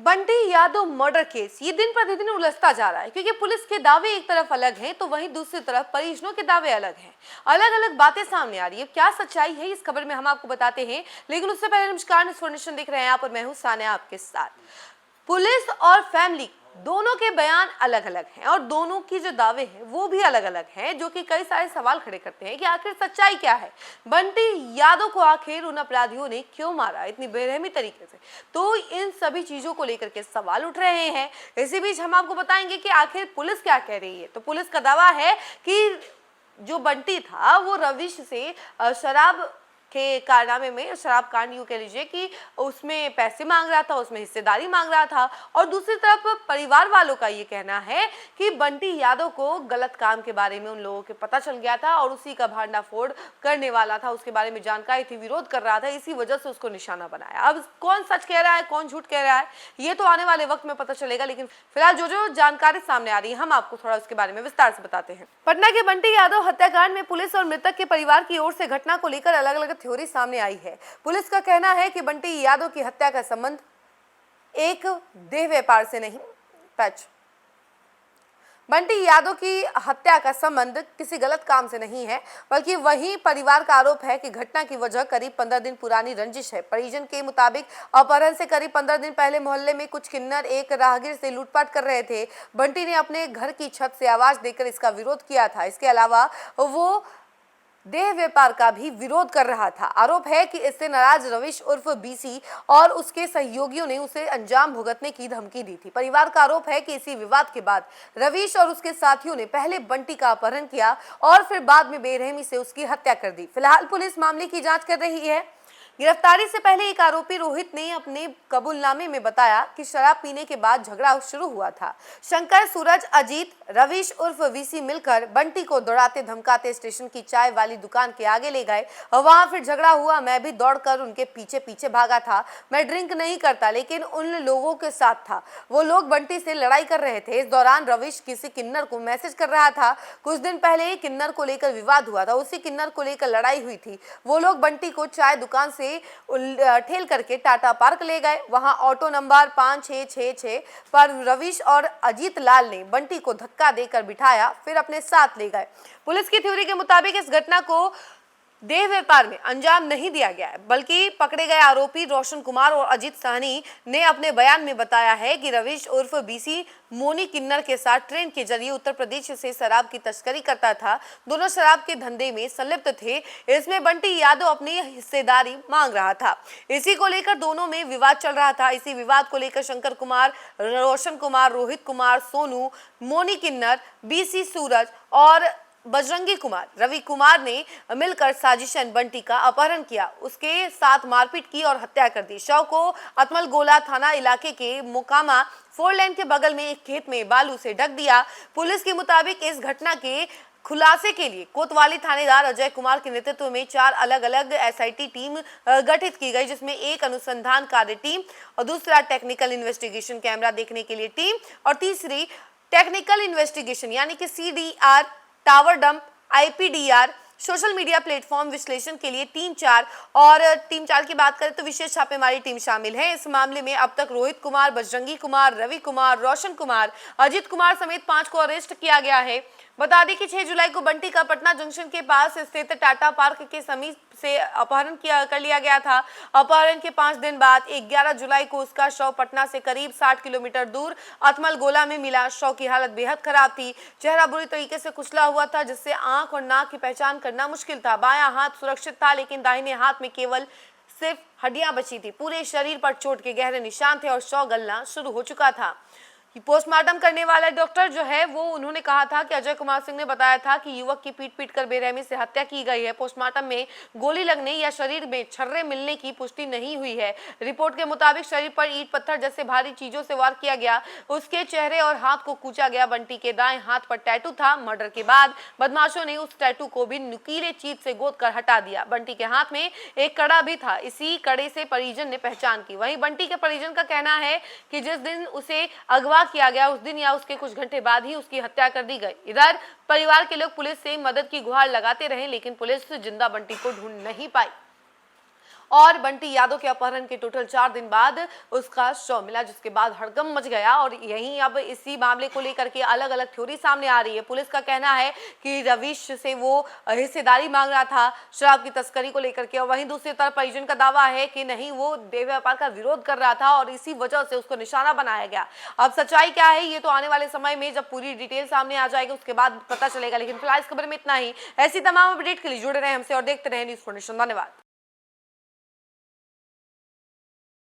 Bunty Yadav murder case ये दिन प्रतिदिन उलझता जा रहा है, क्योंकि पुलिस के दावे एक तरफ अलग हैं तो वहीं दूसरी तरफ परिजनों के दावे अलग हैं। अलग अलग बातें सामने आ रही है। क्या सच्चाई है इस खबर में हम आपको बताते हैं, लेकिन उससे पहले नमस्कार, इन्फॉर्मेशन देख रहे हैं आप और मैं हूं सानिया आपके साथ। पुलिस और फैमिली दोनों के बयान अलग अलग हैं और दोनों की जो दावे हैं वो भी अलग अलग हैं, जो कि कई सारे सवाल खड़े करते हैं कि आखिर सच्चाई क्या है। बंटी यादव को आखिर उन अपराधियों ने क्यों मारा इतनी बेरहमी तरीके से, तो इन सभी चीजों को लेकर के सवाल उठ रहे हैं। इसी बीच हम आपको बताएंगे कि आखिर पुलिस क्या कह रही है। तो पुलिस का दावा है कि जो बंटी था वो रविश से शराब के कारनामे में, शराब कांड यूं कह लीजिए कि उसमें पैसे मांग रहा था, उसमें हिस्सेदारी मांग रहा था। और दूसरी तरफ परिवार वालों का ये कहना है कि बंटी यादव को गलत काम के बारे में उन लोगों के पता चल गया था और उसी का भांडाफोड़ करने वाला था, उसके बारे में जानकारी थी, विरोध कर रहा था, इसी वजह से उसको निशाना बनाया। अब कौन सच कह रहा है, कौन झूठ कह रहा है, ये तो आने वाले वक्त में पता चलेगा, लेकिन फिलहाल जो जानकारी सामने आ रही है हम आपको थोड़ा उसके बारे में विस्तार से बताते हैं। पटना के बंटी यादव हत्याकांड में पुलिस और मृतक के परिवार की ओर से घटना को लेकर अलग अलग थ्योरी सामने आई है। पुलिस का कहना है कि बंटी यादव की हत्या का संबंध एक देह व्यापार से नहीं, बंटी यादव की हत्या का संबंध किसी गलत काम से नहीं है, बल्कि वही परिवार का आरोप है कि घटना की वजह करीब 15 दिन पुरानी रंजिश है। परिजन के मुताबिक अपहरण से करीब 15 दिन पहले मोहल्ले में कुछ किन्नर एक राहगीर से लूटपाट कर रहे थे। बंटी ने अपने घर की छत से आवाज देकर इसका विरोध किया था। इसके अलावा वो देह व्यापार का भी विरोध कर रहा था। आरोप है कि इससे नाराज रविश उर्फ बीसी और उसके सहयोगियों ने उसे अंजाम भुगतने की धमकी दी थी। परिवार का आरोप है कि इसी विवाद के बाद रविश और उसके साथियों ने पहले बंटी का अपहरण किया और फिर बाद में बेरहमी से उसकी हत्या कर दी। फिलहाल पुलिस मामले की जांच कर रही है। गिरफ्तारी से पहले एक आरोपी रोहित ने अपने कबूलनामे में बताया कि शराब पीने के बाद झगड़ा शुरू हुआ था। शंकर, सूरज, अजीत, रविश उर्फ वीसी मिलकर बंटी को दौड़ाते धमकाते स्टेशन की चाय वाली दुकान के आगे ले गए और वहां फिर झगड़ा हुआ। मैं भी दौड़कर उनके पीछे पीछे भागा था। मैं ड्रिंक नहीं करता, लेकिन उन लोगों के साथ था। वो लोग बंटी से लड़ाई कर रहे थे। इस दौरान रविश किसी किन्नर को मैसेज कर रहा था। कुछ दिन पहले किन्नर को लेकर विवाद हुआ था, उसी किन्नर को लेकर लड़ाई हुई थी। वो लोग बंटी को चाय दुकान से ठेल करके टाटा पार्क ले गए। वहां ऑटो नंबर 5666 पर रविश और अजीत लाल ने बंटी को धक्का देकर बिठाया, फिर अपने साथ ले गए। पुलिस की थ्योरी के मुताबिक इस घटना को देह व्यापार में अंजाम नहीं दिया गया है, बल्कि पकड़े गए आरोपी रोशन कुमार और अजीत सहनी ने अपने बयान में बताया है कि रविश उर्फ बीसी मोनी किन्नर के साथ ट्रेन के जरिए उत्तर प्रदेश से शराब की तस्करी करता था। दोनों शराब के धंधे में संलिप्त थे। इसमें बंटी यादव अपनी हिस्सेदारी मांग रहा था। इसी को लेकर दोनों में विवाद चल रहा था। इसी विवाद को लेकर शंकर कुमार, रोशन कुमार, रोहित कुमार, सोनू, मोनी किन्नर, बीसी, सूरज और बजरंगी कुमार, रवि कुमार ने मिलकर साजिशन बंटी का अपहरण किया, उसके साथ मारपीट की और हत्या कर दी। शव को अतमल गोला थाना इलाके के मोकामा 4 लेन के बगल में एक खेत में बालू से ढक दिया। पुलिस के मुताबिक इस घटना के खुलासे के लिए कोतवाली थानेदार अजय कुमार के नेतृत्व में 4 अलग अलग एसआईटी टीम गठित की गई, जिसमें एक अनुसंधान कार्य टीम और दूसरा टेक्निकल इन्वेस्टिगेशन कैमरा देखने के लिए टीम और तीसरी टेक्निकल इन्वेस्टिगेशन यानी कि CDR, tower dump, IPDR, social media platform विश्लेषण के लिए टीम 4 और टीम 4 की बात करें तो विशेष छापेमारी टीम शामिल है। इस मामले में अब तक रोहित कुमार, बजरंगी कुमार, रवि कुमार, रोशन कुमार, अजीत कुमार समेत 5 को अरेस्ट किया गया है। बता दें कि 6 जुलाई को बंटी का पटना जंक्शन के पास स्थित टाटा पार्क के समीप से अपहरण कर लिया गया था। अपहरण के 5 दिन बाद 11 जुलाई को उसका शव पटना से करीब 60 किलोमीटर दूर अतमल गोला में मिला। शव की हालत बेहद खराब थी। चेहरा बुरी तरीके से कुचला हुआ था, जिससे आंख और नाक की पहचान करना मुश्किल था। बायां हाथ सुरक्षित था, लेकिन दाहिने हाथ में केवल सिर्फ हड्डियां बची थी। पूरे शरीर पर चोट के गहरे निशान थे और शव गलना शुरू हो चुका था। पोस्टमार्टम करने वाला डॉक्टर जो है वो उन्होंने कहा था कि अजय कुमार सिंह ने बताया था कि युवक की पीट कर बेरहमी से हत्या की गई है। पोस्टमार्टम में गोली लगने या शरीर में छर्रे मिलने की पुष्टि नहीं हुई है। रिपोर्ट के मुताबिक शरीर पर ईंट पत्थर जैसे भारी चीजों से वार किया गया। उसके चेहरे और हाथ को कूचा गया। बंटी के दाएं हाथ पर टैटू था। मर्डर के बाद बदमाशों ने उस टैटू को भी नुकीले चीज से गोद कर हटा दिया। बंटी के हाथ में एक कड़ा भी था। इसी कड़े से परिजन ने पहचान की। वहीं बंटी के परिजन का कहना है कि जिस दिन उसे अगवा किया गया उस दिन या उसके कुछ घंटे बाद ही उसकी हत्या कर दी गई। इधर परिवार के लोग पुलिस से मदद की गुहार लगाते रहे, लेकिन पुलिस जिंदा बंटी को ढूंढ नहीं पाई। और बंटी यादव के अपहरण के टोटल 4 दिन बाद उसका शव मिला, जिसके बाद हड़कंप मच गया। और यहीं अब इसी मामले को लेकर के अलग अलग थ्योरी सामने आ रही है। पुलिस का कहना है कि रवीश से वो हिस्सेदारी मांग रहा था शराब की तस्करी को लेकर के, और वहीं दूसरी तरफ परिजन का दावा है कि नहीं, वो देह व्यापार का विरोध कर रहा था और इसी वजह से उसको निशाना बनाया गया। अब सच्चाई क्या है ये तो आने वाले समय में जब पूरी डिटेल सामने आ जाएगी उसके बाद पता चलेगा। लेकिन फिलहाल इस खबर में इतना ही। ऐसी तमाम अपडेट के लिए जुड़े रहे हमसे और देखते रहे न्यूज़ 4 नेशन। धन्यवाद।